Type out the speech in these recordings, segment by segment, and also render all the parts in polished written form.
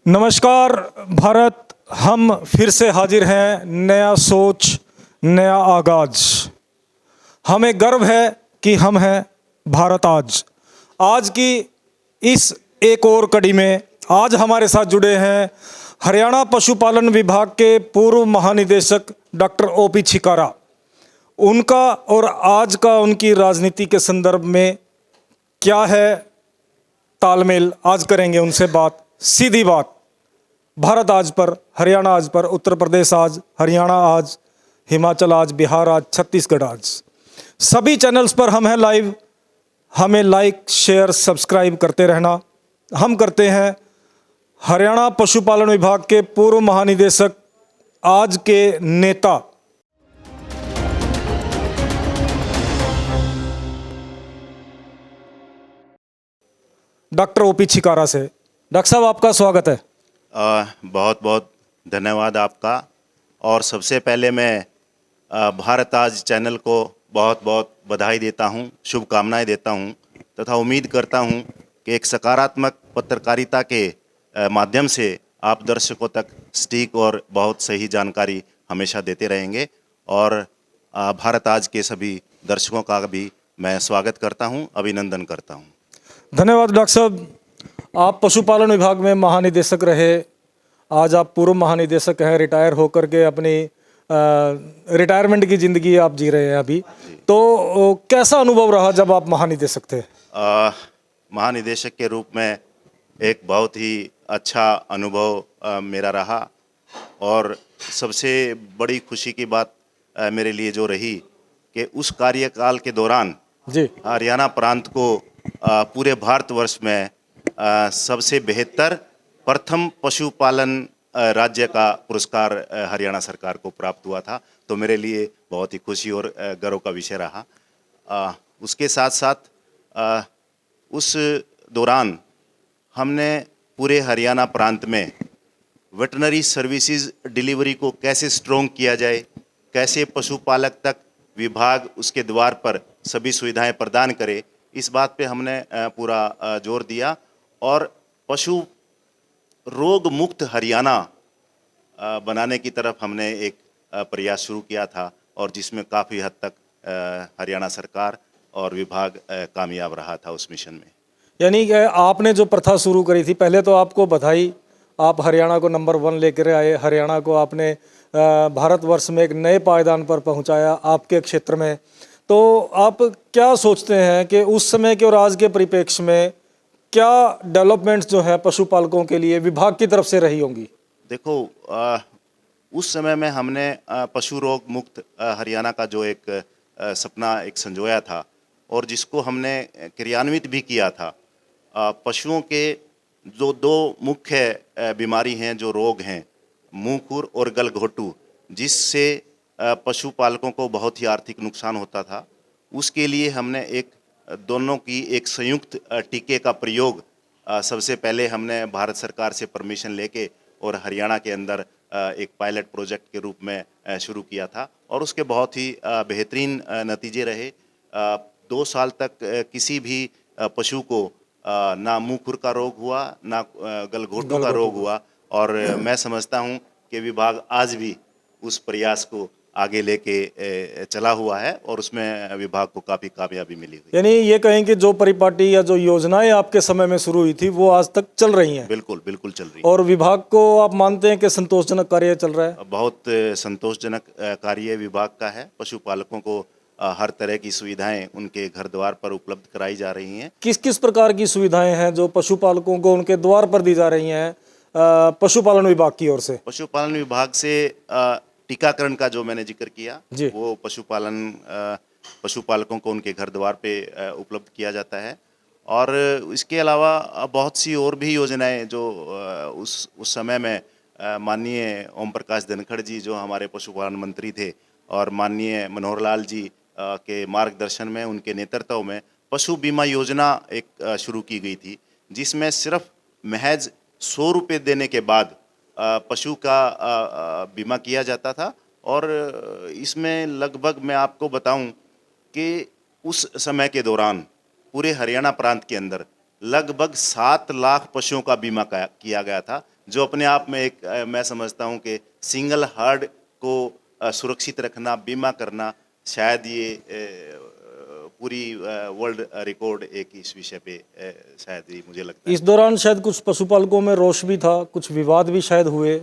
नमस्कार भारत, हम फिर से हाजिर हैं। नया सोच, नया आगाज। हमें गर्व है कि हम हैं भारत आज। आज की इस एक और कड़ी में आज हमारे साथ जुड़े हैं हरियाणा पशुपालन विभाग के पूर्व महानिदेशक डॉक्टर ओपी छिकारा। उनका और आज का उनकी राजनीति के संदर्भ में क्या है तालमेल, आज करेंगे उनसे बात। सीधी बात, भारत आज पर, हरियाणा आज पर, उत्तर प्रदेश आज, हरियाणा आज, हिमाचल आज, बिहार आज, छत्तीसगढ़ आज, सभी चैनल्स पर हम हैं लाइव। हमें लाइक, शेयर, सब्सक्राइब करते रहना। हम करते हैं हरियाणा पशुपालन विभाग के पूर्व महानिदेशक, आज के नेता डॉक्टर ओपी छिकारा से। डॉक्टर साहब, आपका स्वागत है। बहुत बहुत धन्यवाद आपका। और सबसे पहले मैं भारत आज चैनल को बहुत बहुत बधाई देता हूं, शुभकामनाएं देता हूं तथा उम्मीद करता हूं कि एक सकारात्मक पत्रकारिता के माध्यम से आप दर्शकों तक सटीक और बहुत सही जानकारी हमेशा देते रहेंगे। और भारत आज के सभी दर्शकों का भी मैं स्वागत करता हूं, अभिनंदन करता हूं। धन्यवाद डॉक्टर साहब। आप पशुपालन विभाग में महानिदेशक रहे, आज आप पूर्व महानिदेशक हैं, रिटायर होकर के अपनी रिटायरमेंट की ज़िंदगी आप जी रहे हैं अभी। तो कैसा अनुभव रहा जब आप महानिदेशक थे? महानिदेशक के रूप में एक बहुत ही अच्छा अनुभव मेरा रहा। और सबसे बड़ी खुशी की बात मेरे लिए जो रही कि उस कार्यकाल के दौरान जी, हरियाणा प्रांत को पूरे भारतवर्ष में सबसे बेहतर प्रथम पशुपालन राज्य का पुरस्कार हरियाणा सरकार को प्राप्त हुआ था। तो मेरे लिए बहुत ही खुशी और गर्व का विषय रहा। उसके साथ साथ उस दौरान हमने पूरे हरियाणा प्रांत में वेटनरी सर्विसेज डिलीवरी को कैसे स्ट्रॉन्ग किया जाए, कैसे पशुपालक तक विभाग उसके द्वार पर सभी सुविधाएं प्रदान करे, इस बात पे हमने पूरा जोर दिया। और पशु रोग मुक्त हरियाणा बनाने की तरफ हमने एक प्रयास शुरू किया था, और जिसमें काफ़ी हद तक हरियाणा सरकार और विभाग कामयाब रहा था उस मिशन में। यानी कि आपने जो प्रथा शुरू करी थी, पहले तो आपको बधाई, आप हरियाणा को नंबर 1 लेकर आए। हरियाणा को आपने भारतवर्ष में एक नए पायदान पर पहुंचाया आपके क्षेत्र में। तो आप क्या सोचते हैं कि उस समय के और आज के परिप्रेक्ष्य में क्या डेवलपमेंट्स जो है पशुपालकों के लिए विभाग की तरफ से रही होंगी? देखो, उस समय में हमने पशु रोग मुक्त हरियाणा का जो एक सपना एक संजोया था, और जिसको हमने क्रियान्वित भी किया था। पशुओं के जो 2 मुख्य बीमारी हैं, जो रोग हैं, मुंह खुर और गलघोटू, जिससे पशुपालकों को बहुत ही आर्थिक नुकसान होता था। उसके लिए हमने दोनों की एक संयुक्त टीके का प्रयोग सबसे पहले हमने भारत सरकार से परमिशन लेके और हरियाणा के अंदर एक पायलट प्रोजेक्ट के रूप में शुरू किया था, और उसके बहुत ही बेहतरीन नतीजे रहे। 2 साल तक किसी भी पशु को ना मुंह खुर का रोग हुआ, ना गलघोटू का रोग हुआ। और मैं समझता हूं कि विभाग आज भी उस प्रयास को आगे लेके चला हुआ है, और उसमें विभाग को काफ़ी कामयाबी मिली हुई। यानी ये कहें कि जो परिपाटी या जो योजनाएं आपके समय में शुरू हुई थी वो आज तक चल रही हैं? बिल्कुल बिल्कुल चल रही है। और विभाग को आप मानते हैं कि संतोषजनक कार्य चल रहा है? बहुत संतोषजनक कार्य विभाग का है। पशुपालकों को हर तरह की सुविधाएं उनके घर द्वार पर उपलब्ध कराई जा रही हैं। किस किस प्रकार की सुविधाएं हैं जो पशुपालकों को उनके द्वार पर दी जा रही हैं पशुपालन विभाग की ओर से? पशुपालन विभाग से टीकाकरण का जो मैंने जिक्र किया, जी। वो पशुपालकों को उनके घर द्वार पे उपलब्ध किया जाता है। और इसके अलावा बहुत सी और भी योजनाएं जो उस समय में माननीय ओम प्रकाश धनखड़ जी, जो हमारे पशुपालन मंत्री थे, और माननीय मनोहर लाल जी के मार्गदर्शन में, उनके नेतृत्व में पशु बीमा योजना एक शुरू की गई थी, जिसमें सिर्फ महज 100 रुपये देने के बाद पशु का बीमा किया जाता था। और इसमें लगभग मैं आपको बताऊं कि उस समय के दौरान पूरे हरियाणा प्रांत के अंदर लगभग 7 लाख पशुओं का बीमा किया गया था, जो अपने आप में एक मैं समझता हूँ कि सिंगल हर्ड को सुरक्षित रखना, बीमा करना, शायद ये पूरी वर्ल्ड रिकॉर्ड एक इस विषय पे शायद ही मुझे लगता है। इस दौरान शायद कुछ पशुपालकों में रोष भी था, कुछ विवाद भी शायद हुए।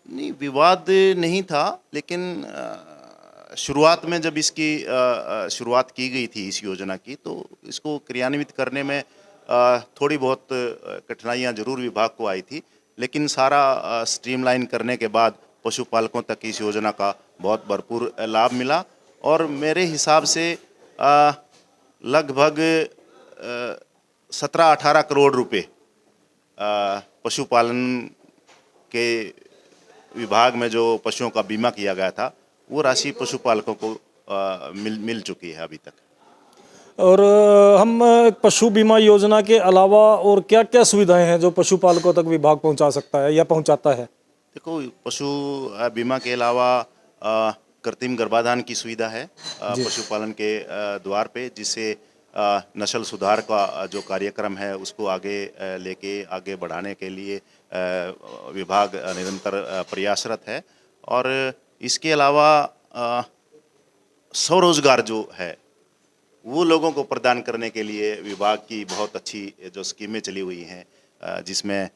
नहीं, विवाद नहीं था, लेकिन शुरुआत में जब इसकी शुरुआत की गई थी इस योजना की, तो इसको क्रियान्वित करने में थोड़ी बहुत कठिनाइयाँ ज़रूर विभाग को आई थी, लेकिन सारा स्ट्रीमलाइन करने के बाद पशुपालकों तक इस योजना का बहुत भरपूर लाभ मिला। और मेरे हिसाब से लगभग 17-18 करोड़ रुपए पशुपालन के विभाग में जो पशुओं का बीमा किया गया था, वो राशि पशुपालकों को मिल चुकी है अभी तक। और हम पशु बीमा योजना के अलावा और क्या क्या सुविधाएं हैं जो पशुपालकों तक विभाग पहुंचा सकता है या पहुंचाता है? देखो, पशु बीमा के अलावा कृत्रिम गर्भाधान की सुविधा है पशुपालन के द्वार पे, जिससे नस्ल सुधार का जो कार्यक्रम है उसको आगे लेके आगे बढ़ाने के लिए विभाग निरंतर प्रयासरत है। और इसके अलावा स्वरोजगार जो है वो लोगों को प्रदान करने के लिए विभाग की बहुत अच्छी जो स्कीमें चली हुई हैं, जिसमें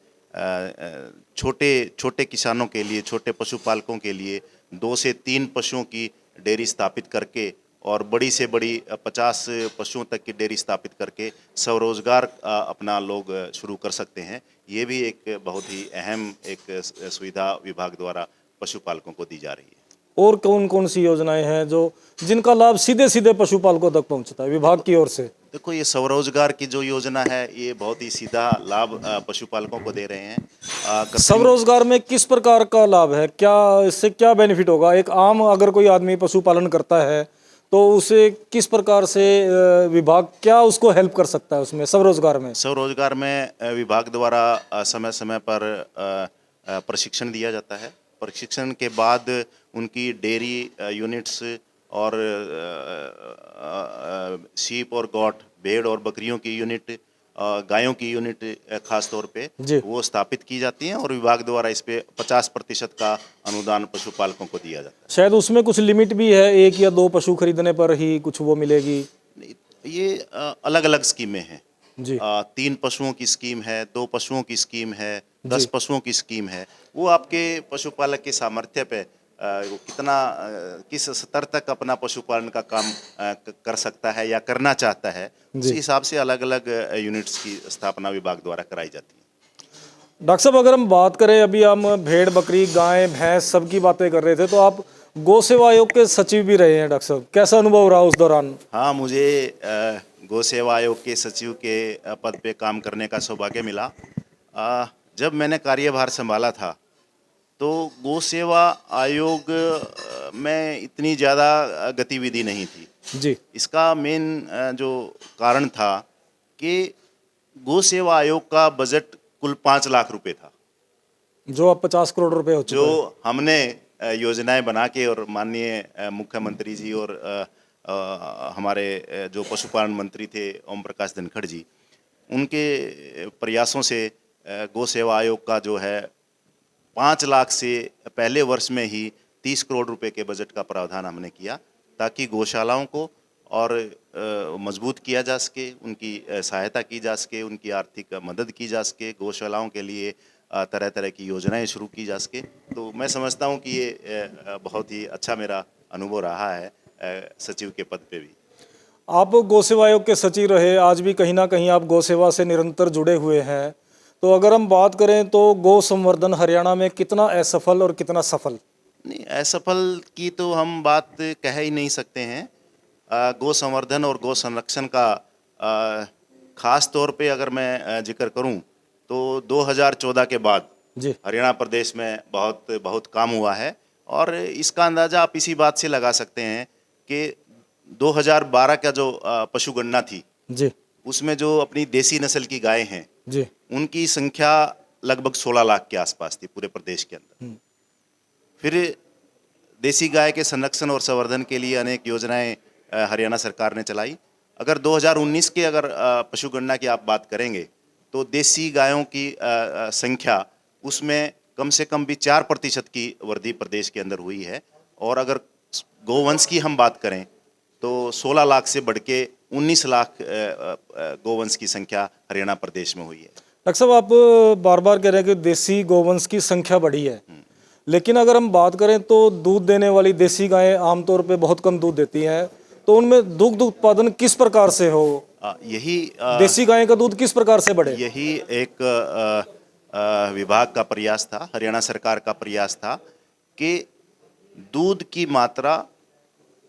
छोटे छोटे किसानों के लिए, छोटे पशुपालकों के लिए 2 से 3 पशुओं की डेयरी स्थापित करके और बड़ी से बड़ी 50 पशुओं तक की डेयरी स्थापित करके स्वरोजगार अपना लोग शुरू कर सकते हैं। ये भी एक बहुत ही अहम एक सुविधा विभाग द्वारा पशुपालकों को दी जा रही है। और कौन कौन सी योजनाएं हैं जो जिनका लाभ सीधे सीधे पशुपालकों तक पहुंचता है विभाग की ओर से? देखो, ये स्वरोजगार की जो योजना है ये बहुत ही सीधा लाभ पशुपालकों को दे रहे हैं। स्वरोजगार में किस प्रकार का लाभ है, क्या इससे क्या बेनिफिट होगा? एक आम अगर कोई आदमी पशुपालन करता है तो उसे किस प्रकार से विभाग क्या उसको हेल्प कर सकता है उसमें स्वरोजगार में? स्वरोजगार में विभाग द्वारा समय समय पर प्रशिक्षण दिया जाता है। प्रशिक्षण के बाद उनकी डेयरी यूनिट्स और शीप और गॉट, भेड़ और बकरियों की यूनिट, गायों की यूनिट खास तौर पे वो स्थापित की जाती हैं और विभाग द्वारा इस पे 50% का अनुदान पशुपालकों को दिया जाता है। शायद उसमें कुछ लिमिट भी है, 1 या 2 पशु खरीदने पर ही कुछ वो मिलेगी? ये अलग अलग स्कीमें हैं जी। 3 पशुओं की स्कीम है, 2 पशुओं की स्कीम है, 10 पशुओं की स्कीम है। वो आपके पशुपालक के सामर्थ्य पे वो कितना किस स्तर तक अपना पशुपालन का काम कर सकता है या करना चाहता है, उस हिसाब से अलग अलग यूनिट्स की स्थापना विभाग द्वारा कराई जाती है। डॉक्टर साहब, अगर हम बात करें, अभी हम भेड़, बकरी, गाय, भैंस सबकी बातें कर रहे थे, तो आप गौ सेवा आयोग के सचिव भी रहे हैं डॉक्टर साहब, कैसा अनुभव रहा उस दौरान? हाँ, मुझे गौ सेवा आयोग के सचिव के पद पे काम करने का सौभाग्य मिला। जब मैंने कार्यभार संभाला था तो गौ सेवा आयोग में इतनी ज़्यादा गतिविधि नहीं थी जी। इसका मेन जो कारण था कि गौ सेवा आयोग का बजट कुल 5 लाख रुपए था, जो अब 50 करोड़ रुपए हो चुका है। जो हमने योजनाएं बना के और माननीय मुख्यमंत्री जी और हमारे जो पशुपालन मंत्री थे ओम प्रकाश धनखड़ जी, उनके प्रयासों से गौ सेवा आयोग का जो है 5 लाख से पहले वर्ष में ही 30 करोड़ रुपए के बजट का प्रावधान हमने किया, ताकि गौशालाओं को और मजबूत किया जा सके, उनकी सहायता की जा सके, उनकी आर्थिक मदद की जा सके, गौशालाओं के लिए तरह तरह की योजनाएं शुरू की जा सके। तो मैं समझता हूं कि ये बहुत ही अच्छा मेरा अनुभव रहा है सचिव के पद पे भी। आप गौ सेवा आयोग के सचिव रहे, आज भी कहीं ना कहीं आप गौ सेवा से निरंतर जुड़े हुए हैं, तो अगर हम बात करें तो गौ संवर्धन हरियाणा में कितना असफल और कितना सफल? नहीं, असफल की तो हम बात कह ही नहीं सकते हैं। गौ संवर्धन और गौ संरक्षण का खास तौर पे अगर मैं जिक्र करूं तो 2014 के बाद जी। हरियाणा प्रदेश में बहुत काम हुआ है। और इसका अंदाज़ा आप इसी बात से लगा सकते हैं कि 2012 का जो पशुगणना थी जी। उसमें जो अपनी देसी नस्ल की गायें हैं जी। उनकी संख्या लगभग 16 लाख के आसपास थी पूरे प्रदेश के अंदर। फिर देसी गाय के संरक्षण और संवर्धन के लिए अनेक योजनाएं हरियाणा सरकार ने चलाई। अगर 2019 के अगर पशुगणना की आप बात करेंगे तो देसी गायों की संख्या उसमें कम से कम भी 4% की वृद्धि प्रदेश के अंदर हुई है। और अगर गोवंश की हम बात करें तो 16 लाख से बढ़ के 19 लाख गोवंश की संख्या हरियाणा प्रदेश में हुई है। डॉक्टर साहब, आप बार बार कह रहे हैं कि देसी गोवंश की संख्या बढ़ी है, लेकिन अगर हम बात करें तो दूध देने वाली देसी गायें आमतौर पे बहुत कम दूध देती हैं, तो उनमें दुग्ध उत्पादन किस प्रकार से हो? यही देसी गाय का दूध किस प्रकार से बढ़े? यही एक विभाग का प्रयास था, हरियाणा सरकार का प्रयास था कि दूध की मात्रा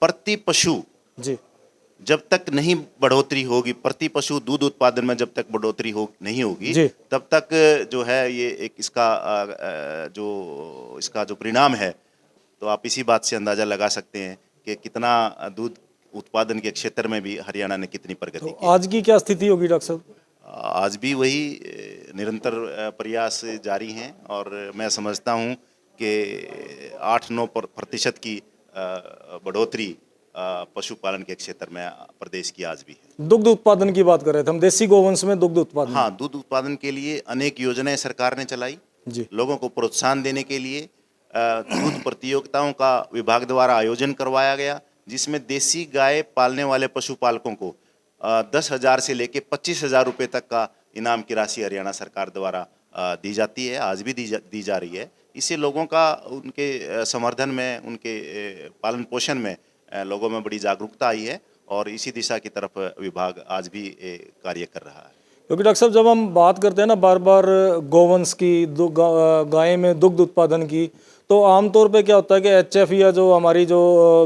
प्रति पशु जी जब तक नहीं बढ़ोतरी होगी, प्रति पशु दूध उत्पादन में जब तक बढ़ोतरी नहीं होगी, जी। तब तक जो है ये एक इसका जो परिणाम है, तो आप इसी बात से अंदाजा लगा सकते हैं कि कितना दूध उत्पादन के क्षेत्र में भी हरियाणा ने कितनी प्रगति की। आज की क्या स्थिति होगी डॉक्टर साहब? आज भी वही निरंतर प्रयास जारी हैं और मैं समझता हूं कि 8-9% की बढ़ोतरी पशुपालन के क्षेत्र में प्रदेश की आज भी है। दुग्ध उत्पादन की बात कर रहे थे हम, देसी गोवंश में दुग्ध उत्पादन। हाँ, दूध उत्पादन के लिए अनेक योजनाएं सरकार ने चलाई। जी। लोगों को प्रोत्साहन देने के लिए दूध प्रतियोगिताओं का विभाग द्वारा आयोजन करवाया गया, जिसमें देसी गाय पालने वाले पशुपालकों को 10,000 से लेके 25,000 रुपये तक का इनाम की राशि हरियाणा सरकार द्वारा दी जाती है, आज भी दी जा रही है। इससे लोगों का उनके समर्थन में, उनके पालन पोषण में लोगों में बड़ी जागरूकता आई है और इसी दिशा की तरफ विभाग आज भी कार्य कर रहा है। क्योंकि डॉक्टर साहब, जब हम बात करते हैं ना बार बार गोवंश की, गाय में दुग्ध उत्पादन की, तो आमतौर पे क्या होता है कि एचएफ या जो हमारी जो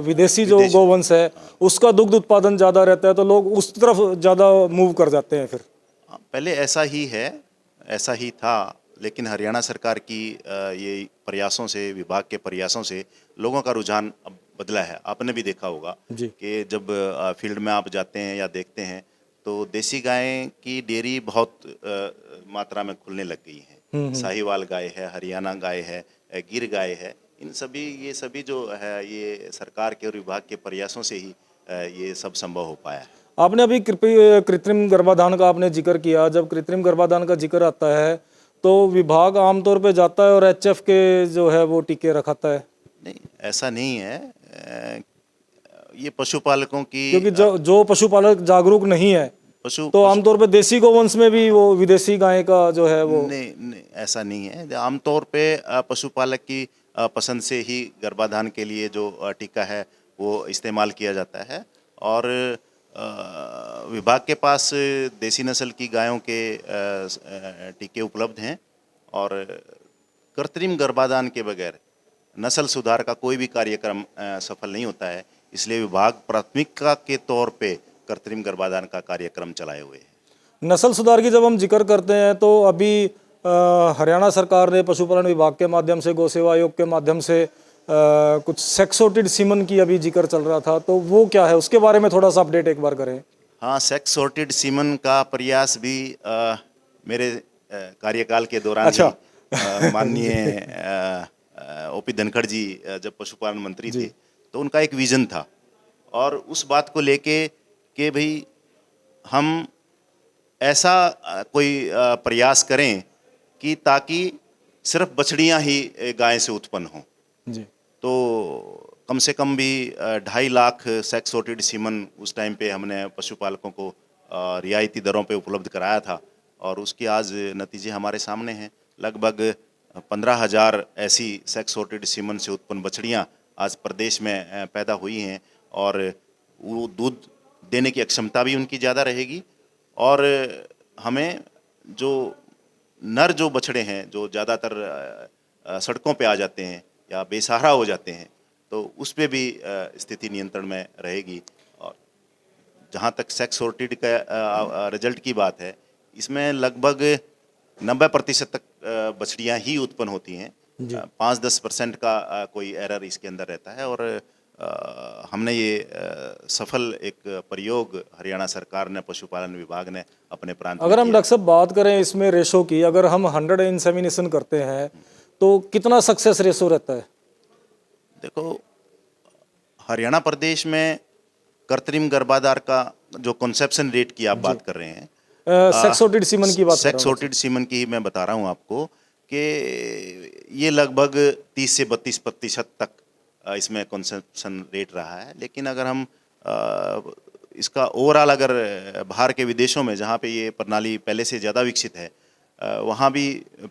विदेशी जो गोवंश है उसका दुग्ध उत्पादन ज़्यादा रहता है, तो लोग उस तरफ ज़्यादा मूव कर जाते हैं फिर। पहले ऐसा ही है, ऐसा ही था, लेकिन हरियाणा सरकार की ये प्रयासों से, विभाग के प्रयासों से लोगों का रुझान अब बदला है। आपने भी देखा होगा कि जब फील्ड में आप जाते हैं या देखते हैं तो देसी गाय की डेयरी बहुत मात्रा में खुलने लग गई है। साहिवाल गाय है, हरियाणा गाय है, गिर गाय है, ये सभी जो है ये सरकार के और विभाग के प्रयासों से ही ये सब संभव हो पाया है। आपने अभी कृत्रिम गर्भाधान का आपने जिक्र किया। जब कृत्रिम गर्भाधान का जिक्र आता है तो विभाग आमतौर पे जाता है और एचएफ के जो है वो टीके रखाता है? नहीं, ऐसा नहीं है। ये पशुपालकों की, क्योंकि जो पशुपालक जागरूक नहीं है तो आमतौर पे देसी गोवंश में भी वो विदेशी गाय का जो है वो नहीं, ऐसा नहीं है। आमतौर पे पशुपालक की पसंद से ही गर्भाधान के लिए जो टीका है वो इस्तेमाल किया जाता है और विभाग के पास देसी नस्ल की गायों के टीके उपलब्ध हैं और कृत्रिम गर्भाधान के बगैर नस्ल सुधार का कोई भी कार्यक्रम सफल नहीं होता है। इसलिए विभाग प्राथमिकता के तौर पे कृत्रिम गर्भाधान का कार्यक्रम चलाए हुए हैं। नस्ल सुधार की जब हम जिक्र करते हैं तो अभी हरियाणा सरकार ने पशुपालन विभाग के माध्यम से, गौ सेवा आयोग के माध्यम से कुछ सेक्स-सॉर्टेड सीमन की अभी जिक्र चल रहा था, तो वो क्या है, उसके बारे में थोड़ा सा अपडेट एक बार करें। हाँ, सेक्स-सॉर्टेड सीमन का प्रयास भी मेरे कार्यकाल के दौरान अच्छा। माननीय ओपी धनखड़ जी जब पशुपालन मंत्री थे तो उनका एक विजन था और उस बात को लेके कि भाई हम ऐसा कोई प्रयास करें कि ताकि सिर्फ बछड़ियां ही गाय से उत्पन्न हों। जी। तो कम से कम भी 2.5 लाख सेक्स सॉर्टेड सीमन उस टाइम पे हमने पशुपालकों को रियायती दरों पे उपलब्ध कराया था और उसकी आज नतीजे हमारे सामने हैं। लगभग 15,000 ऐसी सेक्स सॉर्टेड सीमन से उत्पन्न बछड़ियां आज प्रदेश में पैदा हुई हैं और वो दूध देने की क्षमता भी उनकी ज़्यादा रहेगी और हमें जो नर जो बछड़े हैं जो ज़्यादातर सड़कों पे आ जाते हैं या बेसहारा हो जाते हैं तो उस पे भी स्थिति नियंत्रण में रहेगी। और जहाँ तक सेक्स सॉर्टेड का रिजल्ट की बात है, इसमें लगभग 90% तक बछड़ियाँ ही उत्पन्न होती हैं। 5-10% का कोई एरर इसके अंदर रहता है और हमने ये सफल एक प्रयोग हरियाणा सरकार ने, पशुपालन विभाग ने अपने प्रांत में अगर हम डॉक्टर साहब बात करें इसमें रेशो की, अगर हम 100 इंसेमिनेशन करते हैं तो कितना सक्सेस रेशो रहता है? देखो, हरियाणा प्रदेश में कृत्रिम गर्भाधान का जो कंसेप्शन रेट की आप बात कर रहे हैं, सेक्स सॉर्टेड सीमन की बात, सेक्स सॉर्टेड सीमन की मैं बता रहा हूँ आपको कि ये लगभग 30 से 32% तक इसमें कंजप्शन रेट रहा है। लेकिन अगर हम इसका ओवरऑल अगर बाहर के विदेशों में जहाँ पे ये प्रणाली पहले से ज़्यादा विकसित है, वहाँ भी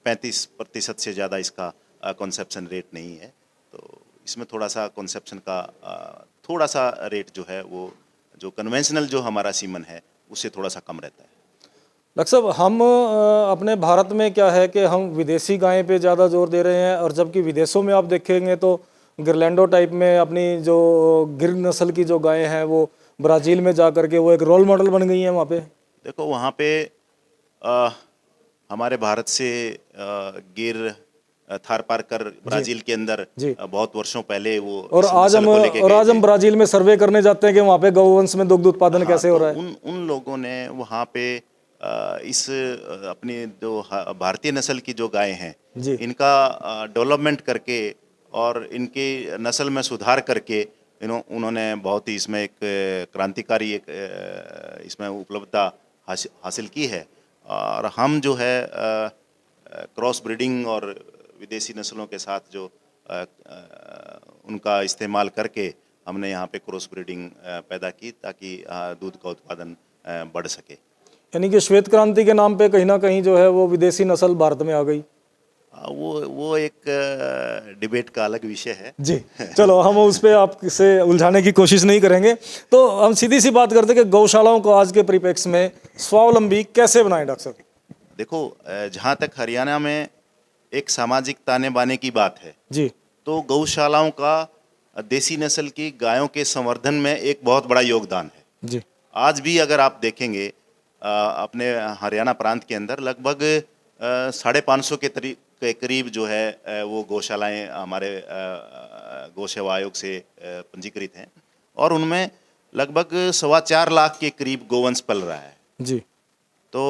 35% से ज़्यादा इसका कंजप्शन रेट नहीं है। तो इसमें थोड़ा सा कंजप्शन का थोड़ा सा रेट जो है वो जो कन्वेंशनल जो हमारा सीमन है उससे थोड़ा सा कम रहता है। डॉक्टर साहब, हम अपने भारत में क्या है कि हम विदेशी गायें पे ज़्यादा जोर दे रहे हैं, और जबकि विदेशों में आप देखेंगे तो गिरलैंडो टाइप में अपनी जो गिर नस्ल की जो गायें हैं वो ब्राज़ील में जा करके वो एक रोल मॉडल बन गई हैं वहाँ पे। देखो वहाँ पे अ, हमारे भारत से गिर थारपारकर ब्राज़ील के अंदर जी। बहुत वर्षों पहले वो और इस आज नस्ल हम को लेके और गए आज थे। हम ब्राज़ील में सर्वे करने जाते हैं कि वहाँ पे गौवंश में दुग्ध उत्पादन हाँ, कैसे हो तो रहा है। उन उन लोगों ने वहाँ पे इस अपनी जो भारतीय नस्ल की जो गायें हैं जी। इनका डेवलपमेंट करके और इनकी नस्ल में सुधार करके उन्होंने बहुत ही इसमें एक क्रांतिकारी एक इसमें उपलब्धता हासिल की है। और हम जो है क्रॉस ब्रीडिंग और विदेशी नस्लों के साथ जो उनका इस्तेमाल करके हमने यहाँ पे क्रॉस ब्रीडिंग पैदा की ताकि दूध का उत्पादन बढ़ सके। यानी कि श्वेत क्रांति के नाम पे कहीं ना कहीं जो है वो विदेशी नस्ल भारत में आ गई। वो एक डिबेट का अलग विषय है। जी, चलो हम उस पे आपसे उलझाने की कोशिश नहीं करेंगे। तो हम सीधी सी बात करते हैं कि गौशालाओं को आज के परिप्रेक्ष्य में स्वावलंबी कैसे बनाएं डॉक्टर साहब। देखो जहाँ तक हरियाणा में एक सामाजिक ताने बाने की बात है, जी। तो गौशालाओं का देसी नस्ल की गायों के संवर्धन में एक बहुत बड़ा योगदान है। जी। आज भी अगर आप देखेंगे अपने हरियाणा प्रांत के अंदर लगभग 550 के करीब जो है वो गौशालाएं हमारे गौ सेवा आयोग से पंजीकृत हैं, और उनमें लगभग 4.25 लाख के करीब गोवंश पल रहा है। जी। तो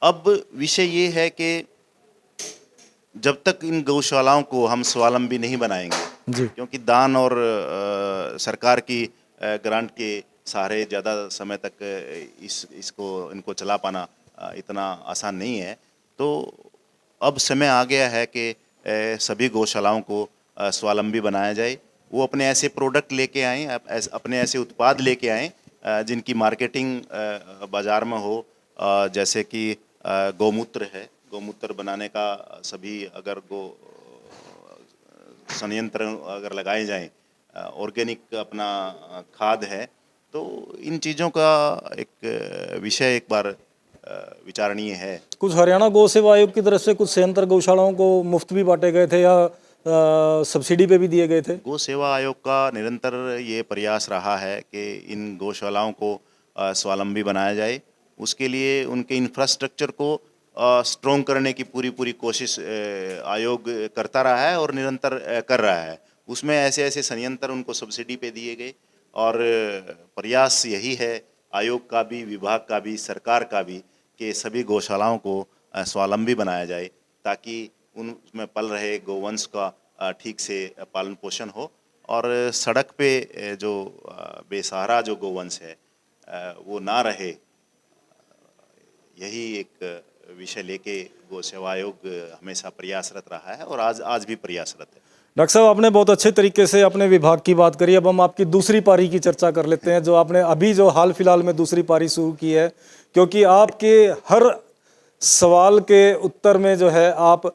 अब विषय ये है कि जब तक इन गौशालाओं को हम स्वावलंबी नहीं बनाएंगे, जी। क्योंकि दान और सरकार की ग्रांट के सहारे ज़्यादा समय तक इनको चला पाना इतना आसान नहीं है। तो अब समय आ गया है कि सभी गौशालाओं को स्वावलंबी बनाया जाए। वो अपने ऐसे प्रोडक्ट लेके आएँ, अपने ऐसे उत्पाद लेके आएँ जिनकी मार्केटिंग बाज़ार में हो। जैसे कि गौमूत्र है, गौमूत्र बनाने का सभी अगर संयंत्र अगर लगाए जाएं, ऑर्गेनिक अपना खाद है, तो इन चीज़ों का एक विषय एक बार विचारणीय है। कुछ हरियाणा गौ सेवा आयोग की तरफ से कुछ संयंत्र गौशालाओं को मुफ्त भी बांटे गए थे या सब्सिडी पे भी दिए गए थे। गौ सेवा आयोग का निरंतर ये प्रयास रहा है कि इन गौशालाओं को स्वावलंबी बनाया जाए। उसके लिए उनके इंफ्रास्ट्रक्चर को स्ट्रॉन्ग करने की पूरी पूरी कोशिश आयोग करता रहा है और निरंतर कर रहा है। उसमें ऐसे ऐसे संयंत्र उनको सब्सिडी पे दिए गए, और प्रयास यही है आयोग का भी, विभाग का भी, सरकार का भी, कि सभी गौशालाओं को स्वावलंबी बनाया जाए ताकि उनमें पल रहे गोवंश का ठीक से पालन पोषण हो, और सड़क पे जो बेसहारा जो गोवंश है वो ना रहे। यही एक विषय लेके गौ सेवा आयोग हमेशा प्रयासरत रहा है और आज भी प्रयासरत है। डॉक्टर साहब, आपने बहुत अच्छे तरीके से अपने विभाग की बात करी। अब हम आपकी दूसरी पारी की चर्चा कर लेते हैं, जो आपने अभी जो हाल फिलहाल में दूसरी पारी शुरू की है, क्योंकि आपके हर सवाल के उत्तर में जो है आप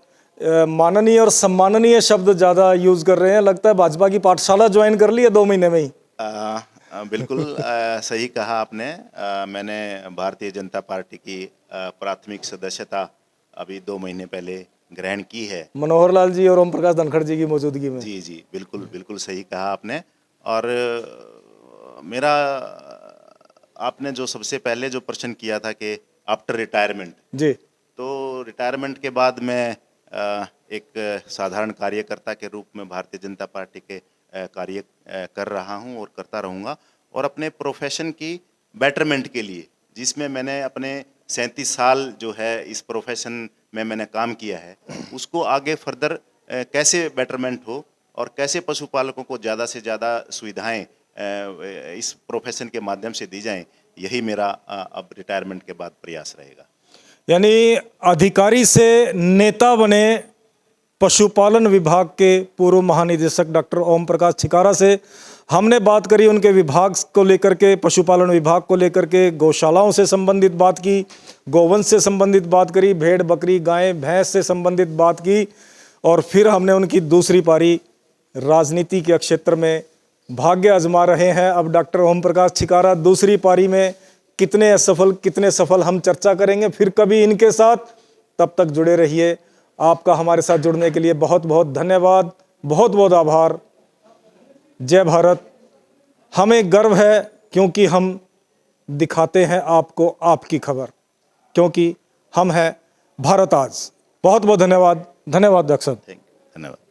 माननीय और सम्माननीय शब्द ज़्यादा यूज़ कर रहे हैं। लगता है भाजपा की पाठशाला ज्वाइन कर ली है 2 महीने में ही। बिल्कुल सही कहा आपने। मैंने भारतीय जनता पार्टी की प्राथमिक सदस्यता अभी 2 महीने पहले ग्रहण की है। मनोहर लाल जी और ओम प्रकाश धनखड़ जी की मौजूदगी में। जी जी, बिल्कुल बिल्कुल सही कहा आपने। और मेरा आपने जो सबसे पहले जो प्रश्न किया था कि आफ्टर रिटायरमेंट, जी। तो रिटायरमेंट के बाद मैं एक साधारण कार्यकर्ता के रूप में भारतीय जनता पार्टी के कार्य कर रहा हूं और करता रहूंगा, और अपने प्रोफेशन की बेटरमेंट के लिए, जिसमें मैंने अपने 37 साल जो है इस प्रोफेशन में मैंने काम किया है, उसको आगे फर्दर कैसे बेटरमेंट हो और कैसे पशुपालकों को ज़्यादा से ज़्यादा सुविधाएं इस प्रोफेशन के माध्यम से दी जाएं, यही मेरा अब रिटायरमेंट के बाद प्रयास रहेगा। यानी अधिकारी से नेता बने पशुपालन विभाग के पूर्व महानिदेशक डॉक्टर ओम प्रकाश छिकारा से हमने बात करी, उनके विभाग को लेकर के, पशुपालन विभाग को लेकर के, गौशालाओं से संबंधित बात की, गोवंश से संबंधित बात करी, भेड़ बकरी गाय भैंस से संबंधित बात की, और फिर हमने उनकी दूसरी पारी राजनीति के क्षेत्र में भाग्य आजमा रहे हैं। अब डॉक्टर ओम प्रकाश छिकारा दूसरी पारी में कितने असफल कितने सफल हम चर्चा करेंगे फिर कभी इनके साथ। तब तक जुड़े रहिए। आपका हमारे साथ जुड़ने के लिए बहुत बहुत धन्यवाद, बहुत बहुत आभार। जय भारत। हमें गर्व है क्योंकि हम दिखाते हैं आपको आपकी खबर, क्योंकि हम हैं भारत आज। बहुत बहुत धन्यवाद। धन्यवाद डॉक्टर साहब। धन्यवाद।